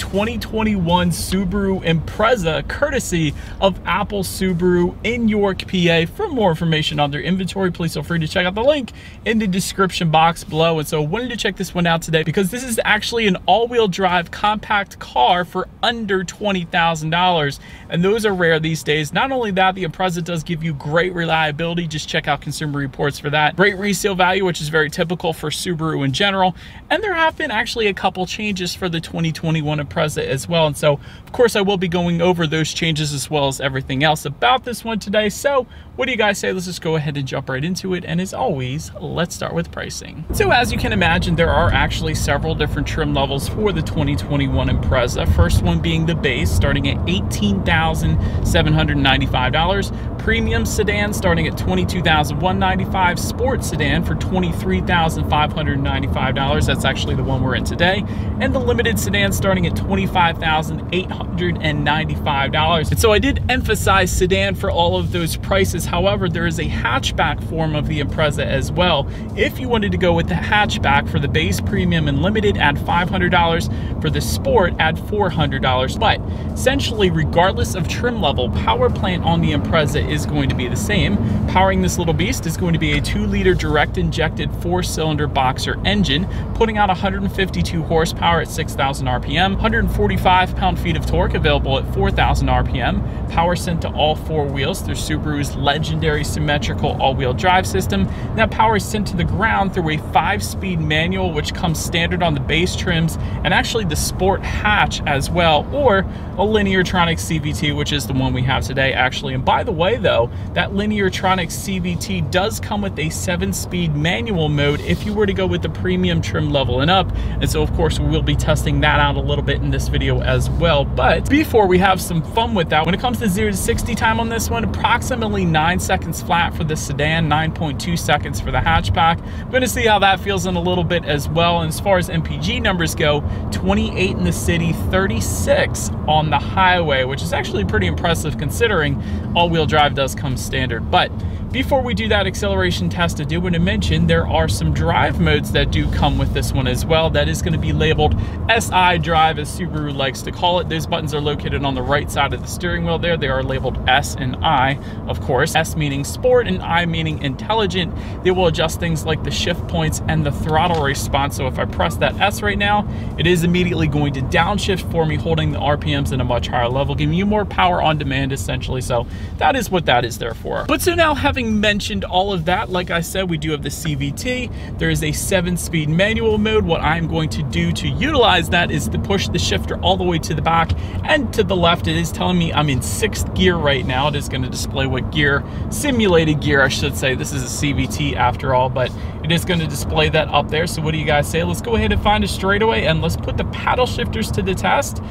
2021 Subaru Impreza, courtesy of Apple Subaru in York, PA. For more information on their inventory, please feel free to check out the link in the description box below. And so I wanted to check this one out today because this is actually an all-wheel drive compact car for under $20,000. And those are rare these days. Not only that, the Impreza does give you great reliability. Just check out Consumer Reports for that. Great resale value, which is very typical for Subaru in general. And there have been actually a couple changes for the 2021 Impreza as well. And so, of course, I will be going over those changes as well as everything else about this one today. So what do you guys say? Let's just go ahead and jump right into it. And as always, let's start with pricing. So as you can imagine, there are actually several different trim levels for the 2021 Impreza. First one being the base, starting at $18,795. Premium sedan starting at $22,195. Sports sedan for $23,595. That's actually the one we're in today. And the limited sedan starting at $25,895. And so I did emphasize sedan for all of those prices. However, there is a hatchback form of the Impreza as well. If you wanted to go with the hatchback for the base, premium, and limited, add $500. For the sport, add $400. But essentially, regardless of trim level, power plant on the Impreza is going to be the same. Powering this little beast is going to be a 2-liter direct injected 4-cylinder boxer engine, putting out 152 horsepower at 6,000 RPM, 145 pound-feet of torque available at 4,000 RPM, power sent to all 4 wheels through Subaru's legendary symmetrical all-wheel drive system. And that power is sent to the ground through a 5-speed manual, which comes standard on the base trims and actually the sport hatch as well, or a Lineartronic CVT, which is the one we have today actually. And by the way though, that Lineartronic CVT does come with a 7-speed manual mode if you were to go with the premium trim level and up. And so of course we will be testing that out a little bit in this video as well. But before we have some fun with that, when it comes to 0 to 60 time on this one, approximately 9 seconds flat for the sedan, 9.2 seconds for the hatchback. I'm going to see how that feels in a little bit as well. And as far as MPG numbers go, 28 in the city, 36 on the highway, which is actually pretty impressive considering all-wheel drive does come standard. But before we do that acceleration test, I do want to mention there are some drive modes that do come with this one as well. That is going to be labeled SI drive, as Subaru likes to call it. Those buttons are located on the right side of the steering wheel there. They are labeled S and I, of course. S meaning sport and I meaning intelligent. They will adjust things like the shift points and the throttle response. So if I press that S right now, it is immediately going to downshift for me, holding the RPMs at a much higher level, giving you more power on demand essentially. So that is what that is there for. But so now, having mentioned all of that, like I said, we do have the CVT. There is a 7-speed manual mode. What I'm going to do to utilize that is to push the shifter all the way to the back and to the left. It is telling me I'm in 6th gear right now. It is going to display what gear, simulated gear I should say. This is a CVT after all, but it is going to display that up there. So what do you guys say? Let's go ahead and find a straightaway and let's put the paddle shifters to the test.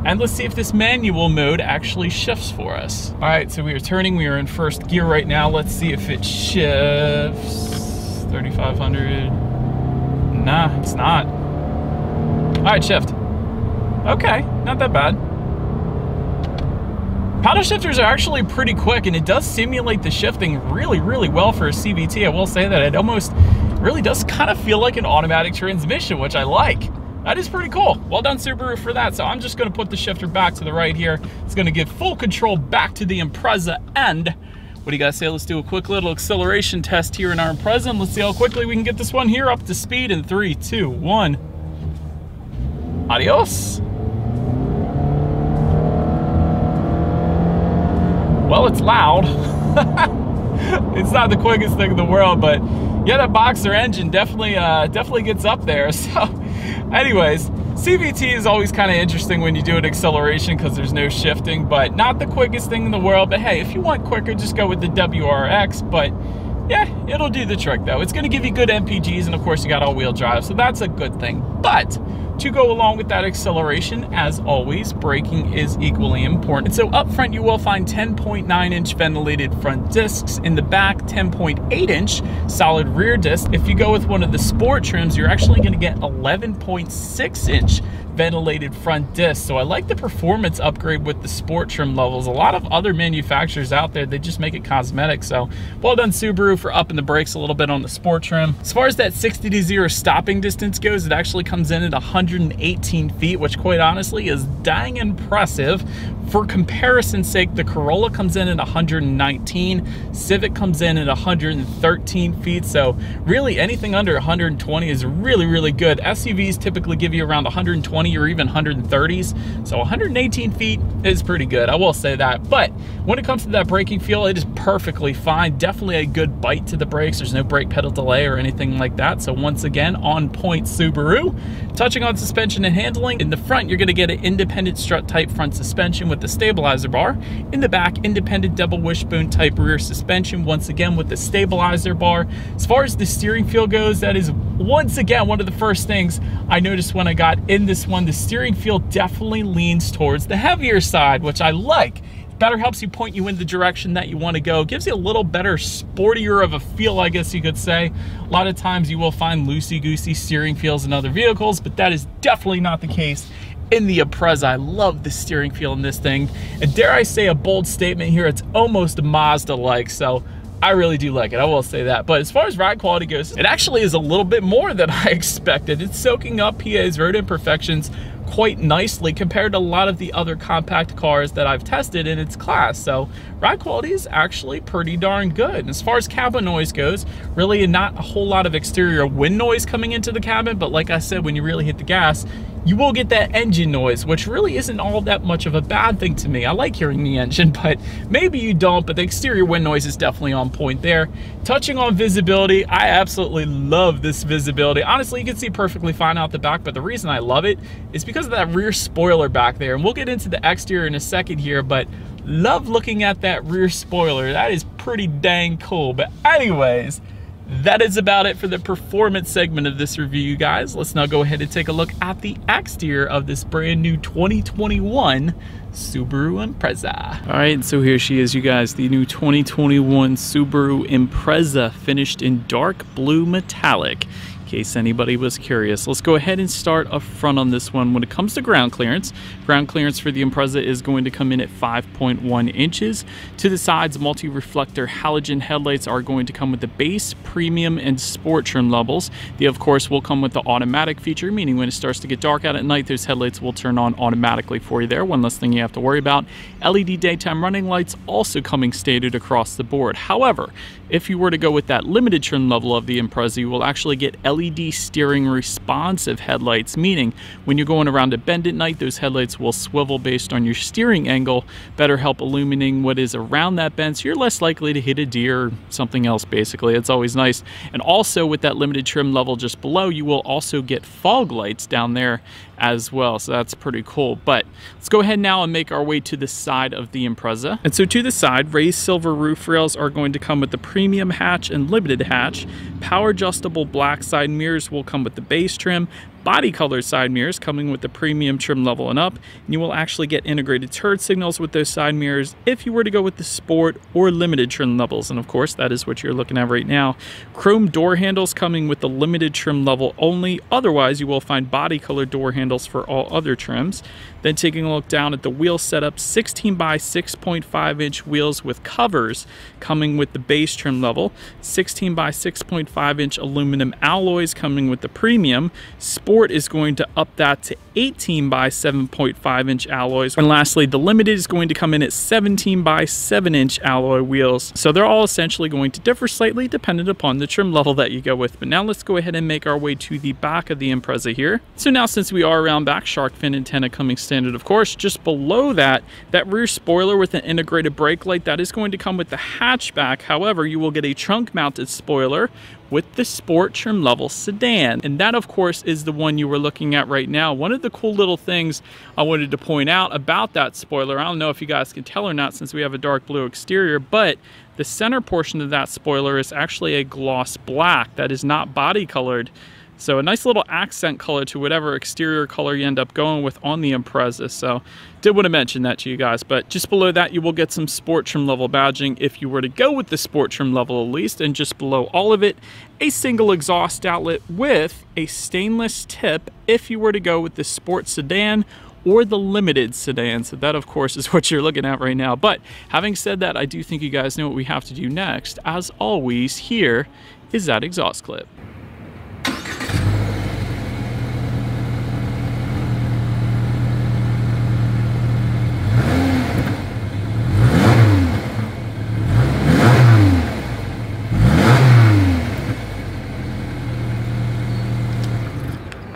And let's see if this manual mode actually shifts for us. All right, so we are turning. We are in 1st gear right now. Let's see if it shifts. 3,500. Nah, it's not. All right, shift. Okay, not that bad. Paddle shifters are actually pretty quick, and it does simulate the shifting really, really well for a CVT. I will say that it almost really does kind of feel like an automatic transmission, which I like. That is pretty cool. Well done, Subaru, for that. So I'm just going to put the shifter back to the right here. It's going to give full control back to the Impreza. And what do you guys say? Let's do a quick little acceleration test here in our Impreza, and let's see how quickly we can get this one here up to speed in 3, 2, 1. Adios. Well, it's loud. It's not the quickest thing in the world, but yeah, that boxer engine definitely gets up there. So anyways, CVT is always kind of interesting when you do an acceleration because there's no shifting, but not the quickest thing in the world. But hey, if you want quicker, just go with the WRX. But yeah, it'll do the trick though. It's going to give you good MPGs, and of course you got all-wheel drive, so that's a good thing. But to go along with that acceleration, as always, braking is equally important. And so up front, you will find 10.9-inch ventilated front discs. In the back, 10.8-inch solid rear disc. If you go with one of the sport trims, you're actually going to get 11.6-inch ventilated front disc. So I like the performance upgrade with the sport trim levels. A lot of other manufacturers out there, they just make it cosmetic. So well done Subaru for upping the brakes a little bit on the sport trim. As far as that 60 to 0 stopping distance goes, it actually comes in at 118 feet, which quite honestly is dang impressive. For comparison's sake, the Corolla comes in at 119, Civic comes in at 113 feet. So really anything under 120 is really, really good. SUVs typically give you around 120 or even 130s. So 118 feet is pretty good, I will say that. But when it comes to that braking feel, it is perfectly fine. Definitely a good bite to the brakes. There's no brake pedal delay or anything like that. So once again, on point Subaru. Touching on suspension and handling, in the front, you're gonna get an independent strut type front suspension with the stabilizer bar. In the back, independent double wishbone type rear suspension, once again with the stabilizer bar. As far as the steering feel goes, that is once again one of the first things I noticed when I got in this one. The steering feel definitely leans towards the heavier side, which I like. Better helps you point you in the direction that you want to go. Gives you a little better, sportier of a feel, I guess you could say. A lot of times you will find loosey-goosey steering feels in other vehicles, but that is definitely not the case in the Impreza. I love the steering feel in this thing. And dare I say a bold statement here, it's almost Mazda-like, so I really do like it, I will say that. But as far as ride quality goes, it actually is a little bit more than I expected. It's soaking up PA's road imperfections quite nicely compared to a lot of the other compact cars that I've tested in its class. So ride quality is actually pretty darn good. And as far as cabin noise goes, really not a whole lot of exterior wind noise coming into the cabin, but like I said, when you really hit the gas, you will get that engine noise, which really isn't all that much of a bad thing to me. I like hearing the engine, but maybe you don't, but the exterior wind noise is definitely on point there. Touching on visibility, I absolutely love this visibility. Honestly, you can see perfectly fine out the back, but the reason I love it is because of that rear spoiler back there. And we'll get into the exterior in a second here, but love looking at that rear spoiler. That is pretty dang cool. But anyways, that is about it for the performance segment of this review, you guys. Let's now go ahead and take a look at the exterior of this brand new 2021 Subaru Impreza. All right, so here she is, you guys, the new 2021 Subaru Impreza, finished in dark blue metallic. In case anybody was curious. Let's go ahead and start up front on this one. When it comes to ground clearance for the Impreza is going to come in at 5.1 inches. To the sides, multi-reflector halogen headlights are going to come with the base, premium, and sport trim levels. They, of course, will come with the automatic feature, meaning when it starts to get dark out at night, those headlights will turn on automatically for you there. One less thing you have to worry about. LED daytime running lights also coming standard across the board. However, if you were to go with that limited trim level of the Impreza, you will actually get LED steering responsive headlights, meaning when you're going around a bend at night, those headlights will swivel based on your steering angle, better help illuminating what is around that bend, so you're less likely to hit a deer or something else. Basically, it's always nice. And also with that limited trim level just below, you will also get fog lights down there as well, so that's pretty cool. But let's go ahead now and make our way to the side of the Impreza. And so to the side, raised silver roof rails are going to come with the premium hatch and limited hatch. Power adjustable black side mirrors will come with the base trim. Body color side mirrors coming with the premium trim level and up, and you will actually get integrated turn signals with those side mirrors if you were to go with the sport or limited trim levels, and of course that is what you're looking at right now. Chrome door handles coming with the limited trim level only, otherwise you will find body color door handles for all other trims. Then taking a look down at the wheel setup, 16 by 6.5 inch wheels with covers coming with the base trim level, 16 by 6.5 inch aluminum alloys coming with the premium. Sport is going to up that to 18 by 7.5 inch alloys. And lastly, the limited is going to come in at 17 by 7 inch alloy wheels. So they're all essentially going to differ slightly dependent upon the trim level that you go with. But now let's go ahead and make our way to the back of the Impreza here. So now since we are around back, shark fin antenna coming standard, of course. Just below that, that rear spoiler with an integrated brake light, that is going to come with the hatchback. However, you will get a trunk mounted spoiler with the sport trim level sedan, and that of course is the one you were looking at right now. One of the cool little things I wanted to point out about that spoiler, I don't know if you guys can tell or not since we have a dark blue exterior, but the center portion of that spoiler is actually a gloss black that is not body colored. So a nice little accent color to whatever exterior color you end up going with on the Impreza. So did want to mention that to you guys. But just below that, you will get some sport trim level badging if you were to go with the sport trim level at least. And just below all of it, a single exhaust outlet with a stainless tip if you were to go with the sport sedan or the limited sedan. So that of course is what you're looking at right now. But having said that, I do think you guys know what we have to do next. As always, here is that exhaust clip.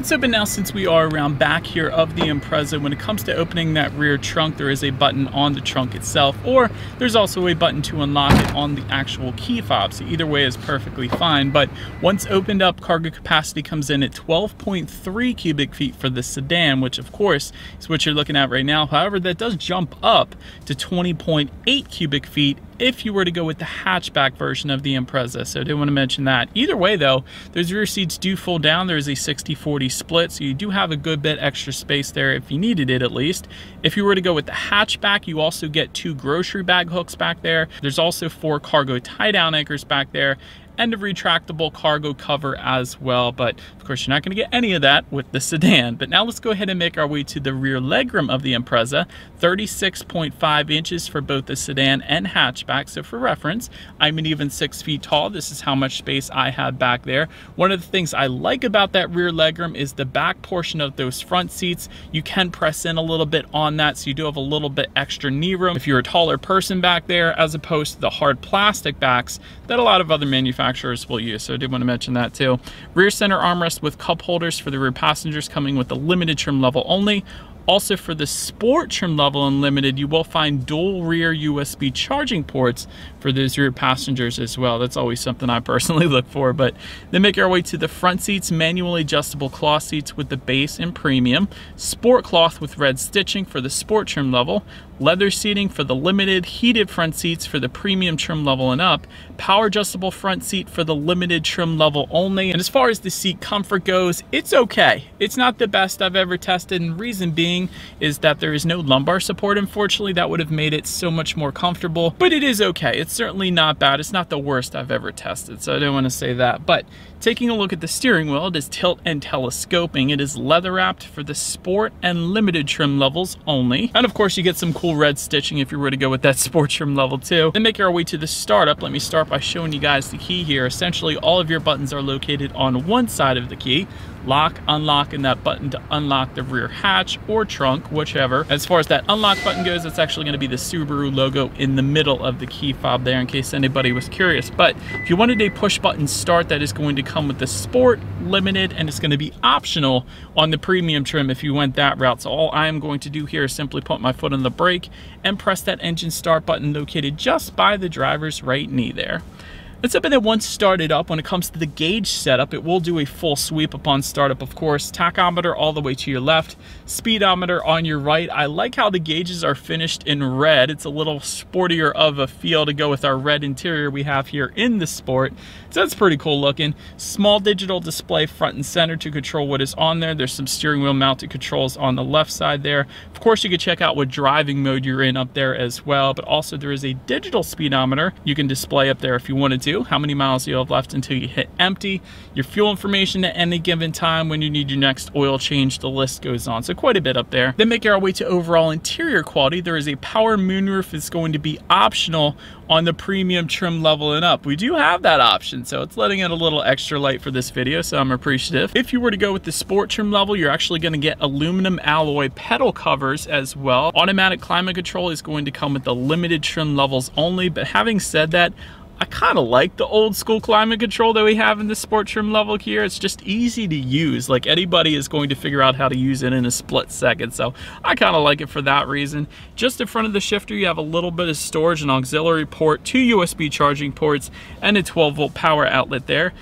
So, but now since we are around back here of the Impreza, when it comes to opening that rear trunk, there is a button on the trunk itself, or there's also a button to unlock it on the actual key fob. So either way is perfectly fine. But once opened up, cargo capacity comes in at 12.3 cubic feet for the sedan, which of course is what you're looking at right now. However, that does jump up to 20.8 cubic feet if you were to go with the hatchback version of the Impreza. So I did want to mention that. Either way though, those rear seats do fold down. There is a 60-40 split, so you do have a good bit extra space there if you needed it at least. If you were to go with the hatchback, you also get 2 grocery bag hooks back there. There's also 4 cargo tie-down anchors back there, and a retractable cargo cover as well. But of course, you're not going to get any of that with the sedan. But now let's go ahead and make our way to the rear legroom of the Impreza. 36.5 inches for both the sedan and hatchback. So for reference, I'm an even 6 feet tall. This is how much space I have back there. One of the things I like about that rear legroom is the back portion of those front seats. You can press in a little bit on that, so you do have a little bit extra knee room if you're a taller person back there, as opposed to the hard plastic backs that a lot of other manufacturers will use. So I did want to mention that too. Rear center armrest with cup holders for the rear passengers, coming with the limited trim level only. Also for the sport trim level unlimited, you will find dual rear USB charging ports for those rear passengers as well. That's always something I personally look for. But then make our way to the front seats, manually adjustable cloth seats with the base and premium, sport cloth with red stitching for the sport trim level, leather seating for the limited, heated front seats for the premium trim level and up, power adjustable front seat for the limited trim level only. And as far as the seat comfort goes, it's okay. It's not the best I've ever tested, and reason being is that there is no lumbar support. Unfortunately, that would have made it so much more comfortable, but it is okay. It's certainly not bad. It's not the worst I've ever tested, so I don't want to say that. But taking a look at the steering wheel, it is tilt and telescoping. It is leather wrapped for the sport and limited trim levels only. And of course, you get some cool red stitching if you were to go with that sport trim level too. Then make our way to the startup. Let me start by showing you guys the key here. Essentially, all of your buttons are located on one side of the key. Lock, unlock, and that button to unlock the rear hatch or trunk, whichever. As far as that unlock button goes, it's actually going to be the Subaru logo in the middle of the key fob there, in case anybody was curious. But if you wanted a push button start, that is going to come with the sport, limited, and it's going to be optional on the premium trim if you went that route. So all I am going to do here is simply put my foot on the brake and press that engine start button located just by the driver's right knee there. It's something that once started up, when it comes to the gauge setup, it will do a full sweep upon startup, of course. Tachometer all the way to your left, speedometer on your right. I like how the gauges are finished in red. It's a little sportier of a feel to go with our red interior we have here in the Sport. So that's pretty cool looking. Small digital display front and center to control what is on there. There's some steering wheel mounted controls on the left side there. Of course, you can check out what driving mode you're in up there as well, but also there is a digital speedometer you can display up there if you wanted to. How many miles you have left until you hit empty, your fuel information at any given time, when you need your next oil change, the list goes on. So quite a bit up there. Then making our way to overall interior quality, there is a power moonroof. It's going to be optional on the premium trim level and up. We do have that option, so it's letting it a little extra light for this video, so I'm appreciative. If you were to go with the sport trim level, you're actually going to get aluminum alloy pedal covers as well. Automatic climate control is going to come with the limited trim levels only, but having said that, I kind of like the old school climate control that we have in the sport trim level here. It's just easy to use. Like, anybody is going to figure out how to use it in a split second. So I kind of like it for that reason. Just in front of the shifter, you have a little bit of storage, an auxiliary port, 2 USB charging ports, and a 12-volt power outlet there.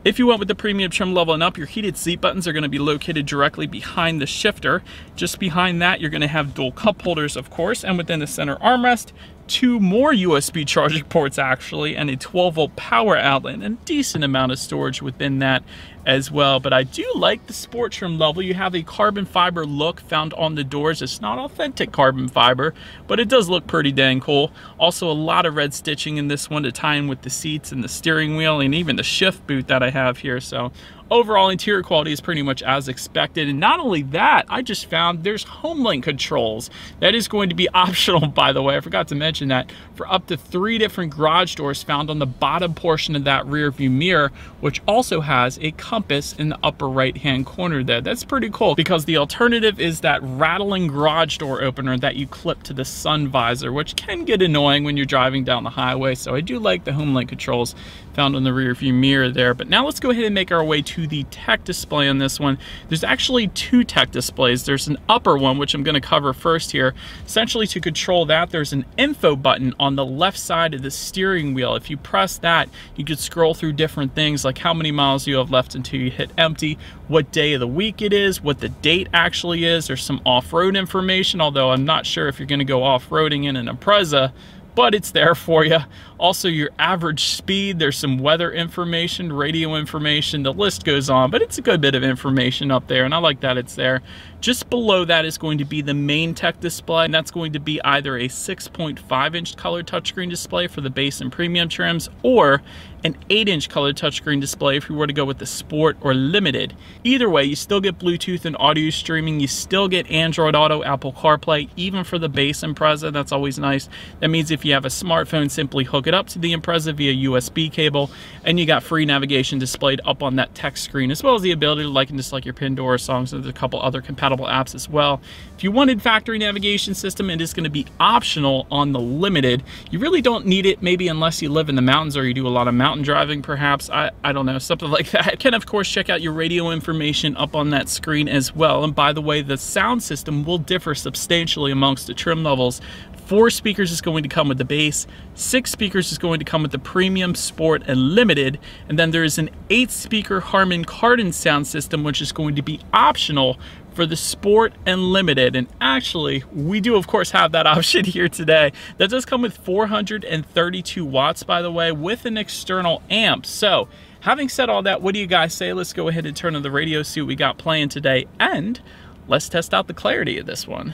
If you went with the premium trim level and up, your heated seat buttons are going to be located directly behind the shifter. Just behind that, you're going to have dual cup holders, of course, and within the center armrest, 2 more USB charging ports actually, and a 12-volt power outlet, and a decent amount of storage within that as well. But I do like the sport trim level. You have a carbon fiber look found on the doors. It's not authentic carbon fiber, but it does look pretty dang cool. Also a lot of red stitching in this one to tie in with the seats and the steering wheel and even the shift boot that I have here. So overall interior quality is pretty much as expected. And not only that, I just found there's HomeLink controls. That is going to be optional, by the way. I forgot to mention that, for up to 3 different garage doors found on the bottom portion of that rear view mirror, which also has a compass in the upper right hand corner there. That's pretty cool, because the alternative is that rattling garage door opener that you clip to the sun visor, which can get annoying when you're driving down the highway. So I do like the HomeLink controls found on the rear view mirror there. But now let's go ahead and make our way to the tech display on this one. There's actually 2 tech displays. There's an upper one, which I'm going to cover first here. Essentially, to control that, there's an info button on the left side of the steering wheel. If you press that, you could scroll through different things like how many miles you have left until you hit empty, what day of the week it is, what the date actually is. There's some off-road information, although I'm not sure if you're going to go off-roading in an Impreza, but it's there for you. Also your average speed, there's some weather information, radio information, the list goes on, but it's a good bit of information up there, and I like that it's there. Just below that is going to be the main tech display, and that's going to be either a 6.5-inch color touchscreen display for the base and premium trims, or an 8-inch color touchscreen display if you were to go with the Sport or Limited. Either way, you still get Bluetooth and audio streaming, you still get Android Auto, Apple CarPlay, even for the base Impreza. That's always nice. That means if you have a smartphone, simply hook it up to the Impreza via USB cable, and you got free navigation displayed up on that text screen, as well as the ability to like and dislike your Pandora songs, and there's a couple other compatible apps as well. If you wanted factory navigation system, it is going to be optional on the Limited. You really don't need it, maybe unless you live in the mountains or you do a lot of mountain driving, perhaps. I don't know, something like that. You can, of course, check out your radio information up on that screen as well. And by the way, the sound system will differ substantially amongst the trim levels. 4 speakers is going to come with the base, 6 speakers is going to come with the premium, Sport, and Limited, and then there is an 8-speaker Harman Kardon sound system, which is going to be optional for the Sport and Limited. And actually, we do of course have that option here today. That does come with 432 watts, by the way, with an external amp. So having said all that, what do you guys say? Let's go ahead and turn on the radio, see what we got playing today, and let's test out the clarity of this one.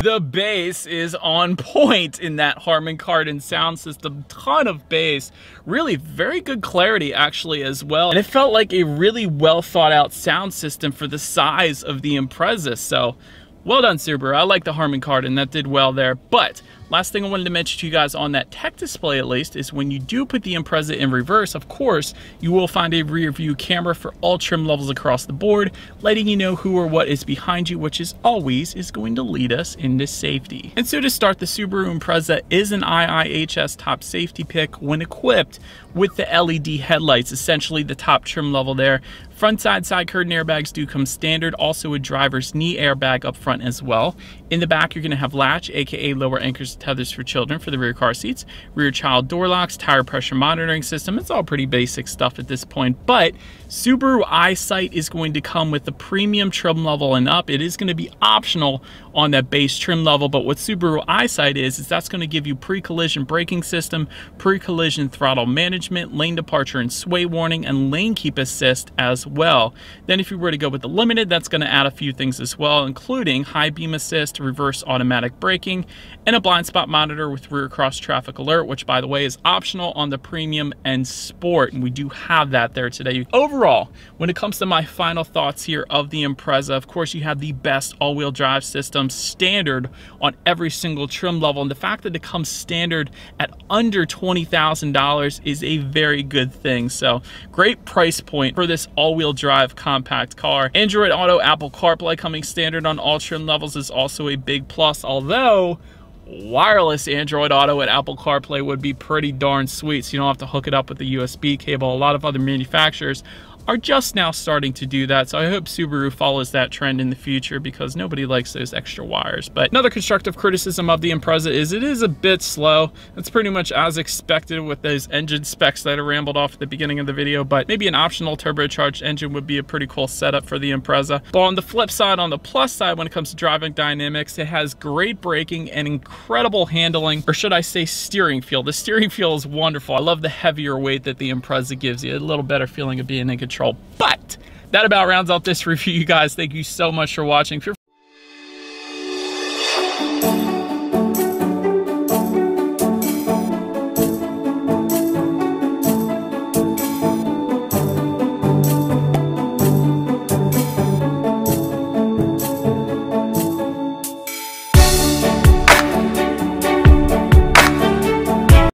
The bass is on point in that Harman Kardon sound system. Ton of bass, really very good clarity actually as well. And it felt like a really well thought out sound system for the size of the Impreza. So well done, Subaru. I like the Harman Kardon, that did well there. But last thing I wanted to mention to you guys on that tech display at least is when you do put the Impreza in reverse, of course, you will find a rear view camera for all trim levels across the board, letting you know who or what is behind you, which is always going to lead us into safety. And so to start, the Subaru Impreza is an IIHS top safety pick when equipped with the LED headlights, essentially the top trim level there. Front side curtain airbags do come standard, also a driver's knee airbag up front as well. In the back, you're going to have latch, aka lower anchors and tethers for children for the rear car seats, rear child door locks, tire pressure monitoring system. It's all pretty basic stuff at this point, but Subaru EyeSight is going to come with the premium trim level and up. It is going to be optional on that base trim level, but what Subaru EyeSight is that's going to give you pre-collision braking system, pre-collision throttle management, lane departure and sway warning, and lane keep assist as well. Then if you were to go with the Limited, that's going to add a few things as well, including high beam assist, reverse automatic braking, and a blind spot monitor with rear cross traffic alert, which by the way is optional on the Premium and Sport, and we do have that there today. Overall, when it comes to my final thoughts here of the Impreza, of course you have the best all-wheel drive system standard on every single trim level, and the fact that it comes standard at under $20,000 is a very good thing. So great price point for this all-wheel drive compact car. Android Auto, Apple CarPlay coming standard on all trim levels is also a big plus, although wireless Android Auto and Apple CarPlay would be pretty darn sweet, so you don't have to hook it up with the USB cable. A lot of other manufacturers are just now starting to do that. So I hope Subaru follows that trend in the future, because nobody likes those extra wires. But another constructive criticism of the Impreza is it is a bit slow. That's pretty much as expected with those engine specs that I rambled off at the beginning of the video, but maybe an optional turbocharged engine would be a pretty cool setup for the Impreza. But on the flip side, on the plus side, when it comes to driving dynamics, it has great braking and incredible handling, or should I say steering feel. The steering feel is wonderful. I love the heavier weight that the Impreza gives you, a little better feeling of being in control. But that about rounds out this review, you guys. Thank you so much for watching.